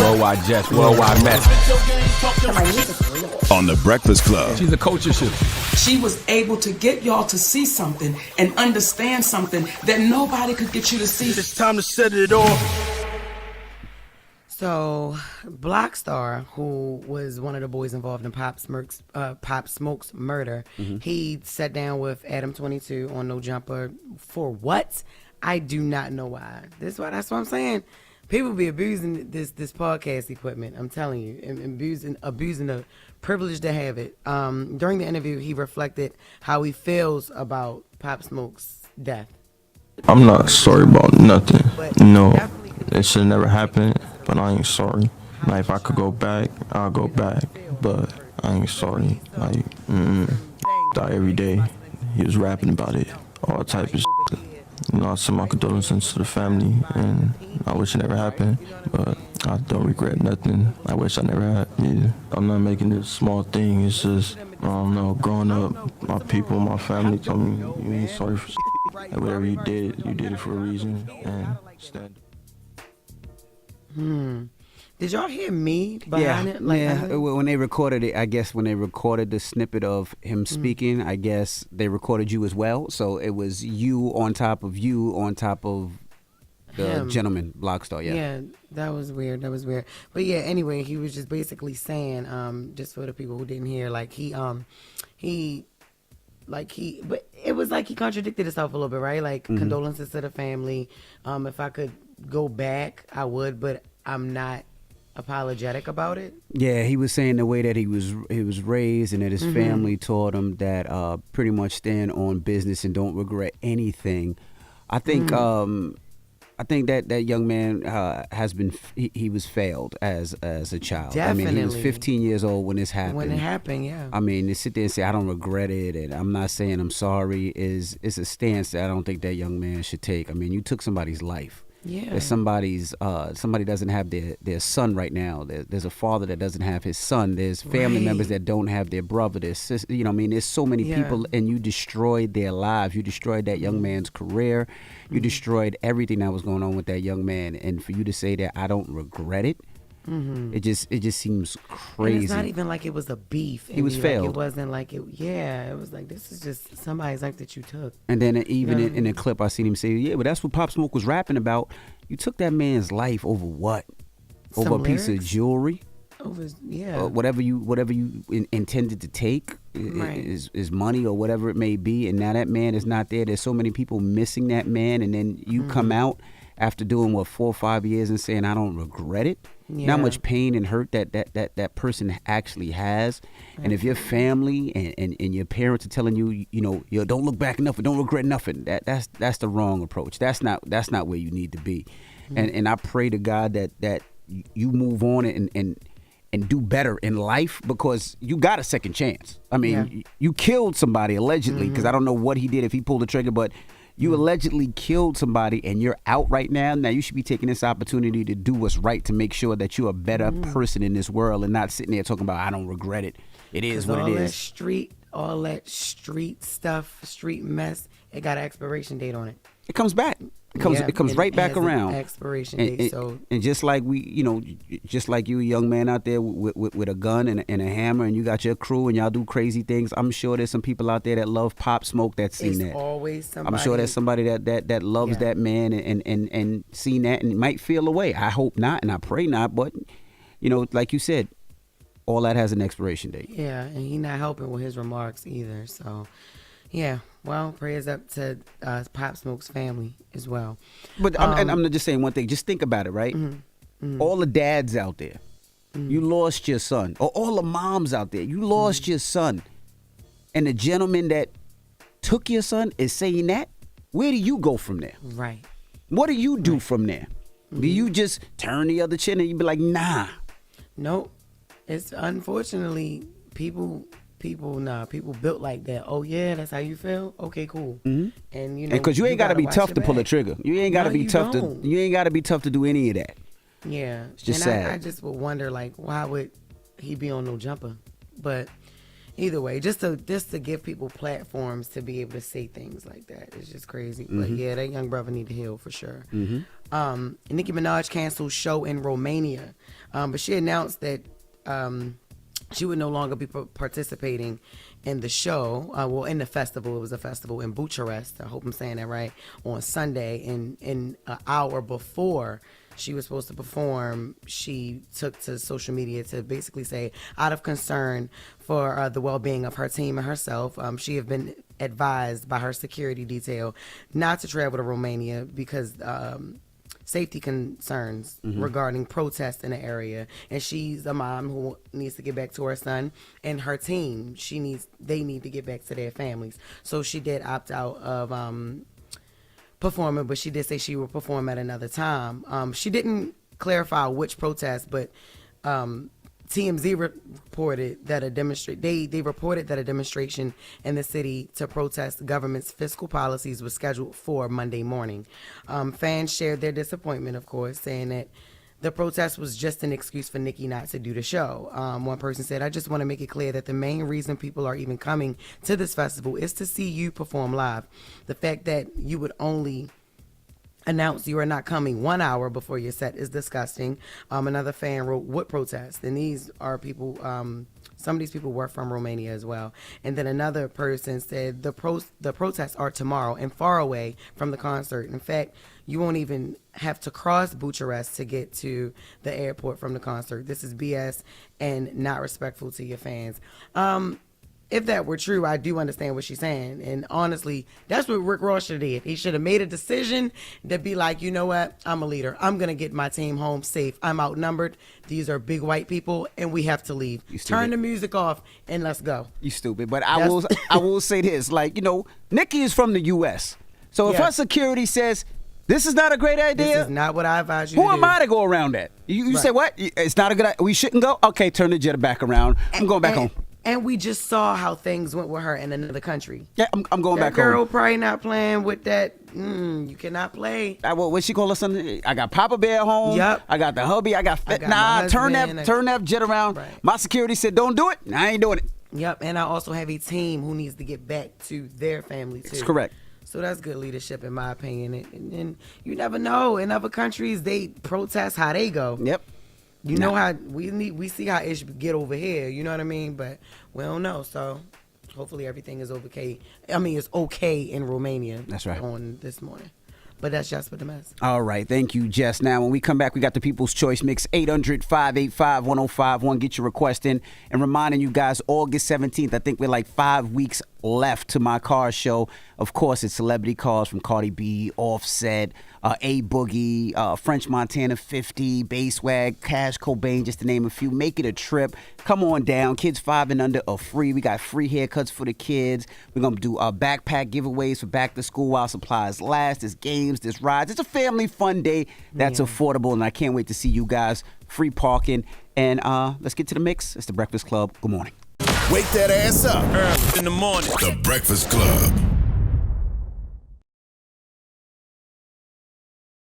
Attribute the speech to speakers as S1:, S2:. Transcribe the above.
S1: Worldwide Jess, worldwide Mess.
S2: On The Breakfast Club.
S1: She's a culture shift.
S3: She was able to get y'all to see something and understand something that nobody could get you to see.
S4: It's time to set it off.
S5: So, Blackstar, who was one of the boys involved in Pop Smoke's murder, he sat down with Adam 22 on No Jumper for what? I do not know why. That's what I'm saying. People be abusing this podcast equipment. I'm telling you, and abusing the privilege to have it. During the interview, he reflected how he feels about Pop Smoke's death.
S6: I'm not sorry about nothing. No, it should never happen. But I ain't sorry. Like, if I could go back, I'll go back. But I ain't sorry. Like, die every day. He was rapping about it. All type of shit. You know, I send my condolences to the family, and I wish it never happened. But I don't regret nothing. I wish I never had either. I'm not making this small thing. It's just, I don't know, growing up, my people, my family told me, you ain't sorry for shit. Like, whatever you did it for a reason. And stand.
S5: Did y'all hear me behind it? Like,
S7: When they recorded it, I guess when they recorded the snippet of him speaking, I guess they recorded you as well. So it was you on top of the gentleman, Blackstar.
S5: Yeah, that was weird. But yeah, anyway, he was just basically saying, just for the people who didn't hear, but it was like he contradicted himself a little bit, right? Like, condolences to the family. If I could go back, I would, but I'm not apologetic about it.
S7: Yeah, he was saying the way that he was raised and that his family taught him that pretty much stand on business and don't regret anything. I think that young man he was failed as a child.
S5: Definitely.
S7: I mean, he was 15 years old when this happened.
S5: When it happened, yeah.
S7: I mean, to sit there and say I don't regret it and I'm not saying I'm sorry is a stance that I don't think that young man should take. I mean, you took somebody's life.
S5: Yeah.
S7: There's somebody doesn't have their son right now. There's a father that doesn't have his son. There's family members that don't have their brother. There's there's so many people, and you destroyed their lives. You destroyed that young man's career. You destroyed everything that was going on with that young man. And for you to say that I don't regret it, it just seems crazy.
S5: And it's not even like it was a beef.
S7: He was failed.
S5: It wasn't like it. Yeah, it was like this is just somebody's life that you took.
S7: And then even in the clip, I seen him say, "Yeah, but that's what Pop Smoke was rapping about. You took that man's life over what? Over a piece of jewelry? Over whatever you intended to take is money or whatever it may be. And now that man is not there. There's so many people missing that man, and then you come out after doing 4 or 5 years and saying I don't regret it.
S5: Yeah.
S7: Not much pain and hurt that person actually has. And if your family and your parents are telling you, don't look back enough or don't regret nothing, that's the wrong approach. That's not where you need to be. And I pray to God that you move on and do better in life, because you got a second chance. I mean, you killed somebody allegedly, because I don't know what he did, if he pulled the trigger, but you allegedly killed somebody and you're out right now. Now you should be taking this opportunity to do what's right to make sure that you're a better person in this world and not sitting there talking about I don't regret it. It is what it is.
S5: All that street stuff, street mess, it got an expiration date on it.
S7: It comes back. It comes right back around.
S5: Expiration date.
S7: And just like just like you, a young man out there with a gun and a hammer, and you got your crew and y'all do crazy things. I'm sure there's some people out there that love Pop Smoke that's seen that.
S5: Always somebody.
S7: I'm sure there's somebody that loves that man and seen that and might feel away. I hope not, and I pray not. But like you said, all that has an expiration date.
S5: Yeah, and he's not helping with his remarks either. So, yeah. Well, prayers up to Pop Smoke's family as well.
S7: But I'm just saying one thing. Just think about it, right? All the dads out there, you lost your son. Or all the moms out there, you lost your son. And the gentleman that took your son is saying that. Where do you go from there?
S5: Right.
S7: What do you do from there? Do you just turn the other chin and you be like, nah?
S5: Nope. It's unfortunately people built like that. Oh yeah, that's how you feel. Okay, cool. And
S7: because you ain't got to be tough to pull a trigger. You ain't got to be tough to. You ain't got to be tough to do any of that.
S5: Yeah,
S7: it's just
S5: and
S7: sad.
S5: I just would wonder, like, why would he be on No Jumper? But Either way, just to give people platforms to be able to say things like that. It's just crazy. But yeah, that young brother need to heal for sure. Nicki Minaj canceled show in Romania, but she announced that she would no longer be participating in the show. Well, in the festival. It was a festival in Bucharest. I hope I'm saying that right. On Sunday, and an hour before she was supposed to perform, she took to social media to basically say, out of concern for the well-being of her team and herself, she have been advised by her security detail not to travel to Romania because safety concerns regarding protests in the area. And she's a mom who needs to get back to her son, and her team, they need to get back to their families. So she did opt out of performing, but she did say she would perform at another time. She didn't clarify which protest, but TMZ reported that they reported that a demonstration in the city to protest the government's fiscal policies was scheduled for Monday morning. Fans shared their disappointment, of course, saying that the protest was just an excuse for Nicki not to do the show. One person said, "I just want to make it clear that the main reason people are even coming to this festival is to see you perform live. The fact that you would only announce you are not coming 1 hour before your set is disgusting." Another fan wrote, "What protest?" And these are people, some of these people were from Romania as well. And then another person said, the protests are tomorrow and far away from the concert. In fact, you won't even have to cross Bucharest to get to the airport from the concert. This is BS and not respectful to your fans. If that were true, I do understand what she's saying. And honestly, that's what Rick Ross should have did. He should have made a decision to be like, you know what? I'm a leader. I'm going to get my team home safe. I'm outnumbered. These are big white people, and we have to leave. Turn the music off, and let's go.
S7: You stupid. But I will say this. Like, Nicki is from the U.S. So if her security says, this is not a great idea.
S5: This is not what I advise you to do.
S7: Who am I to go around that? You say what? It's not a good idea. We shouldn't go? Okay, turn the jet back around. I'm going back home.
S5: And we just saw how things went with her in another country.
S7: Yeah, I'm going back home.
S5: That girl probably not playing with that. You cannot play.
S7: What she call us? I got Papa Bear at home.
S5: Yep.
S7: I got the hubby. I got turn that jet around.
S5: Right.
S7: My security said don't do it. I ain't doing it.
S5: Yep. And I also have a team who needs to get back to their family too.
S7: That's correct.
S5: So that's good leadership in my opinion. And you never know. In other countries, they protest how they go.
S7: Yep.
S5: You know how we see how it should get over here. You know what I mean? But we don't know. So hopefully everything is okay. I mean, it's okay in Romania.
S7: That's right.
S5: On this morning. But that's Jess With The Mess.
S7: All right. Thank you, Jess. Now, when we come back, we got the People's Choice Mix, 800-585-1051. Get your request in. And reminding you guys, August 17th, I think we're like 5 weeks left to my car show. Of course, it's celebrity cars from Cardi B, Offset, A Boogie, French Montana 50, Basswag, Cash Cobain, just to name a few. Make it a trip. Come on down. Kids 5 and under are free. We got free haircuts for the kids. We're going to do backpack giveaways for back to school while supplies last. There's games, there's rides. It's a family fun day that's affordable, and I can't wait to see you guys. Free parking. And let's get to the mix. It's The Breakfast Club. Good morning.
S4: Wake that ass up early in the morning.
S2: The Breakfast Club.